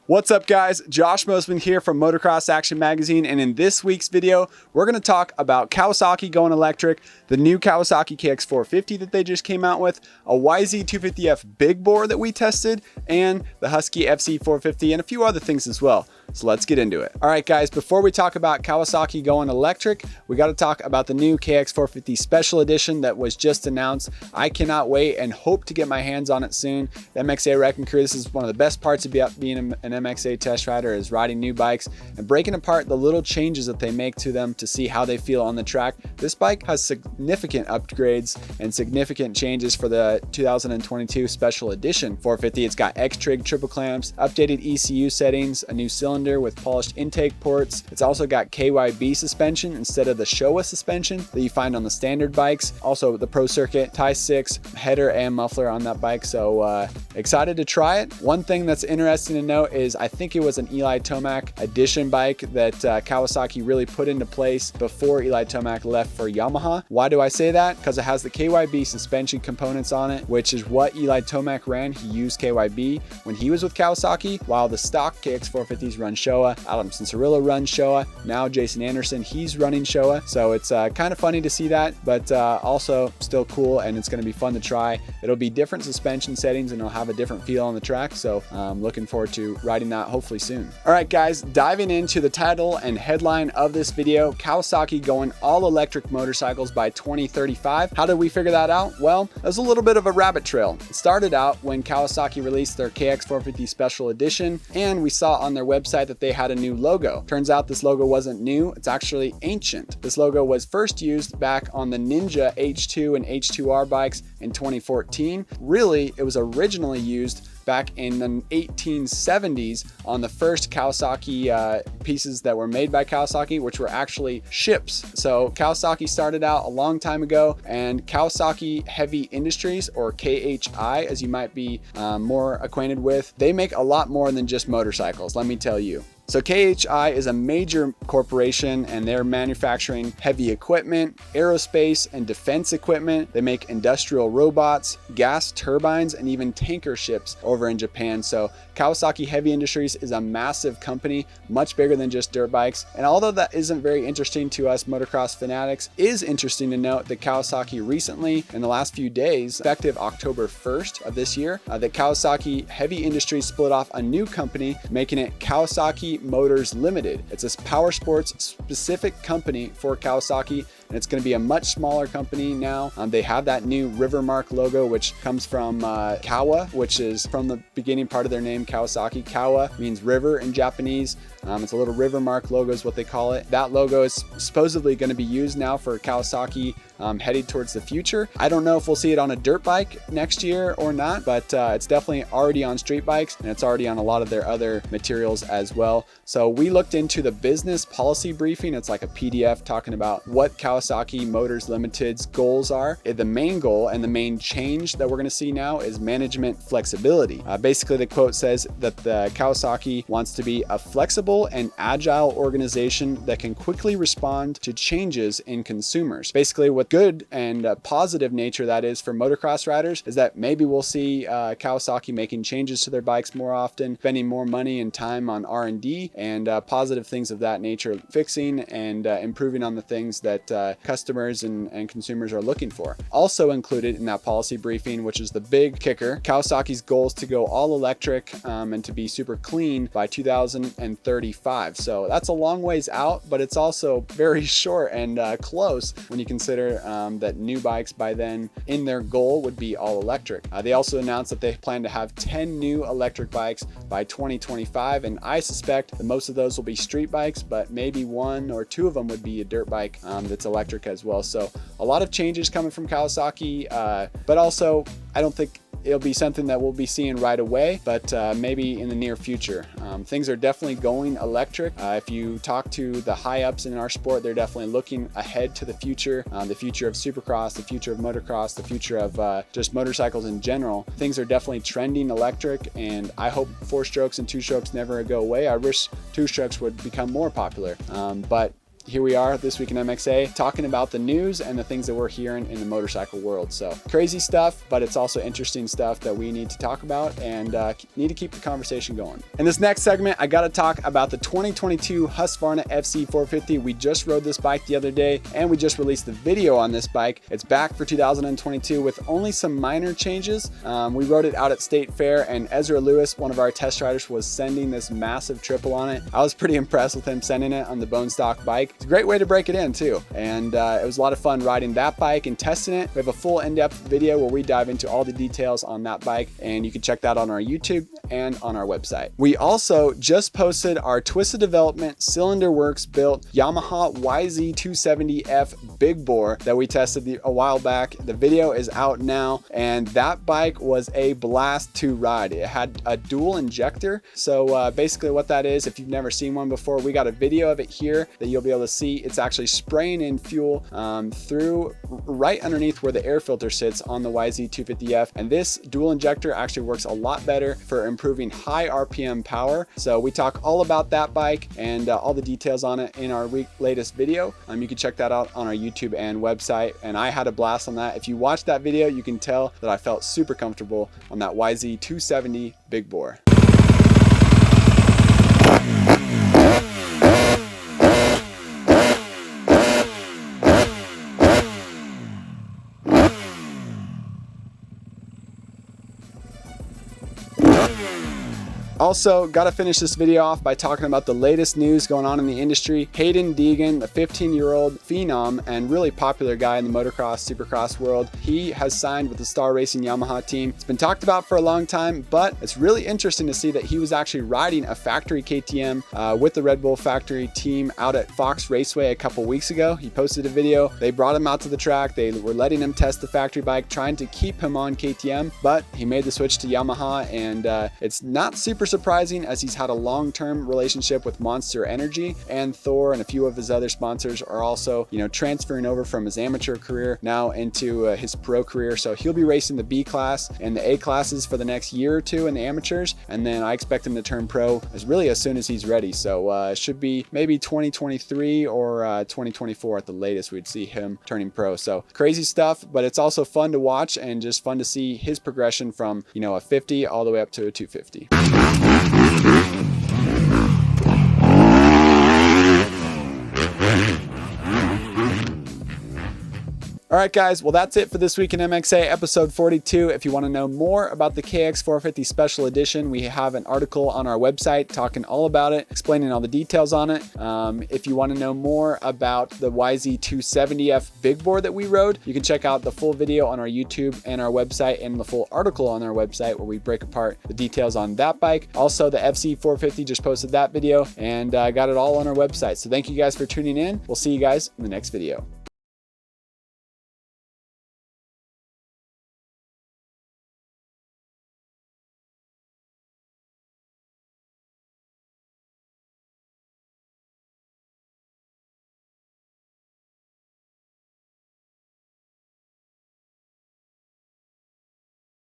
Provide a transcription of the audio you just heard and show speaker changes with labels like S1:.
S1: What's up guys, Josh Mosman here from Motocross Action Magazine, and in this week's video, we're going to talk about Kawasaki going electric, the new Kawasaki KX450 that they just came out with, a YZ270F big bore that we tested, and the Husky FC450 and a few other things as well. So let's get into it. All right guys, before we talk about Kawasaki going electric, we got to talk about the new KX450 Special Edition that was just announced. I cannot wait and hope to get my hands on it soon. The MXA Wrecking Crew, this is one of the best parts of being an MXA test rider, is riding new bikes and breaking apart the little changes that they make to them to see how they feel on the track. This bike has significant upgrades and significant changes for the 2022 Special Edition 450. It's got X-Trig triple clamps, updated ECU settings, a new cylinder with polished intake ports. It's also got KYB suspension instead of the Showa suspension that you find on the standard bikes. Also the Pro Circuit Tie 6 header and muffler on that bike. So excited to try it. One thing that's interesting to note is I think it was an Eli Tomac edition bike that Kawasaki really put into place before Eli Tomac left for Yamaha. Why do I say that? Because it has the KYB suspension components on it, which is what Eli Tomac ran. He used KYB when he was with Kawasaki, while the stock KX450s run Showa. Adam Cincerillo runs Showa. Now Jason Anderson, he's running Showa. So it's kind of funny to see that, but also still cool, and it's going to be fun to try. It'll be different suspension settings and it'll have a different feel on the track. So I'm looking forward to riding that hopefully soon. All right guys, diving into the title and headline of this video, Kawasaki going all electric motorcycles by 2035. How did we figure that out? Well, it was a little bit of a rabbit trail. It started out when Kawasaki released their KX450 Special Edition, and we saw on their website that they had a new logo. Turns out this logo wasn't new, it's actually ancient. This logo was first used back on the Ninja H2 and H2R bikes in 2014. Really, it was originally used back in the 1870s on the first Kawasaki pieces that were made by Kawasaki, which were actually ships. So Kawasaki started out a long time ago, and Kawasaki Heavy Industries, or KHI as you might be more acquainted with, they make a lot more than just motorcycles, let me tell you. So KHI is a major corporation, and they're manufacturing heavy equipment, aerospace and defense equipment. They make industrial robots, gas turbines, and even tanker ships over in Japan. So Kawasaki Heavy Industries is a massive company, much bigger than just dirt bikes. And although that isn't very interesting to us motocross fanatics, it is interesting to note that Kawasaki recently, in the last few days, effective October 1st of this year, that Kawasaki Heavy Industries split off a new company, making it Kawasaki Motors Limited. It's a powersports specific company for Kawasaki, and it's going to be a much smaller company now. They have that new river mark logo, which comes from Kawa, which is from the beginning part of their name, Kawasaki. Kawa means river in Japanese. It's a little river mark logo is what they call it. That logo is supposedly going to be used now for Kawasaki heading towards the future. I don't know if we'll see it on a dirt bike next year or not, but it's definitely already on street bikes, and it's already on a lot of their other materials as well. So we looked into the business policy briefing. It's like a PDF talking about what Kawasaki Motors Limited's goals are. The main goal and the main change that we're going to see now is management flexibility. Basically, the quote says that the Kawasaki wants to be a flexible and agile organization that can quickly respond to changes in consumers. Basically, what good and positive nature that is for motocross riders is that maybe we'll see Kawasaki making changes to their bikes more often, spending more money and time on R&D and positive things of that nature, fixing and improving on the things that customers and consumers are looking for. Also included in that policy briefing, which is the big kicker, Kawasaki's goals to go all electric and to be super clean by 2035. So that's a long ways out, but it's also very short and close when you consider that new bikes by then in their goal would be all electric. They also announced that they plan to have 10 new electric bikes by 2025, and I suspect that most of those will be street bikes, but maybe one or two of them would be a dirt bike that's electric as well. So a lot of changes coming from Kawasaki, but also I don't think it'll be something that we'll be seeing right away, but maybe in the near future. Things are definitely going electric. If you talk to the high ups in our sport, they're definitely looking ahead to the future of Supercross, the future of motocross, the future of just motorcycles in general. Things are definitely trending electric, and I hope 4-strokes and 2-strokes never go away. I wish 2-strokes would become more popular, but here we are this week in MXA talking about the news and the things that we're hearing in the motorcycle world. So crazy stuff, but it's also interesting stuff that we need to talk about and need to keep the conversation going. In this next segment, I got to talk about the 2022 Husqvarna FC450. We just rode this bike the other day and we just released the video on this bike. It's back for 2022 with only some minor changes. We rode it out at State Fair and Ezra Lewis, one of our test riders, was sending this massive triple on it. I was pretty impressed with him sending it on the bone stock bike. It's a great way to break it in too. And it was a lot of fun riding that bike and testing it. We have a full in-depth video where we dive into all the details on that bike, and you can check that on our YouTube and on our website. We also just posted our Twisted Development Cylinder Works built Yamaha YZ270F big bore that we tested a while back. The video is out now, and that bike was a blast to ride. It had a dual injector. So basically what that is, if you've never seen one before, we got a video of it here that you'll be able to see. It's actually spraying in fuel through right underneath where the air filter sits on the YZ250F. And this dual injector actually works a lot better for improving high RPM power. So we talk all about that bike and all the details on it in our latest video. You can check that out on our YouTube and website. And I had a blast on that. If you watch that video, you can tell that I felt super comfortable on that YZ270 big bore. Also, got to finish this video off by talking about the latest news going on in the industry. Hayden Deegan, the 15-year-old phenom and really popular guy in the motocross, supercross world, he has signed with the Star Racing Yamaha team. It's been talked about for a long time, but it's really interesting to see that he was actually riding a factory KTM with the Red Bull factory team out at Fox Raceway a couple weeks ago. He posted a video. They brought him out to the track. They were letting him test the factory bike, trying to keep him on KTM, but he made the switch to Yamaha, and it's not super surprising as he's had a long-term relationship with Monster Energy, and Thor and a few of his other sponsors are also, transferring over from his amateur career now into his pro career. So he'll be racing the B class and the A classes for the next year or two in the amateurs, and then I expect him to turn pro as soon as he's ready. So it should be maybe 2023 or 2024 at the latest we'd see him turning pro. So crazy stuff, but it's also fun to watch and just fun to see his progression from a 50 all the way up to a 250. All right, guys, well, that's it for this week in MXA episode 42. If you want to know more about the KX450 Special Edition, we have an article on our website talking all about it, explaining all the details on it. If you want to know more about the YZ270F big bore that we rode, you can check out the full video on our YouTube and our website, and the full article on our website where we break apart the details on that bike. Also, the FC450 just posted that video, and got it all on our website. So thank you guys for tuning in. We'll see you guys in the next video.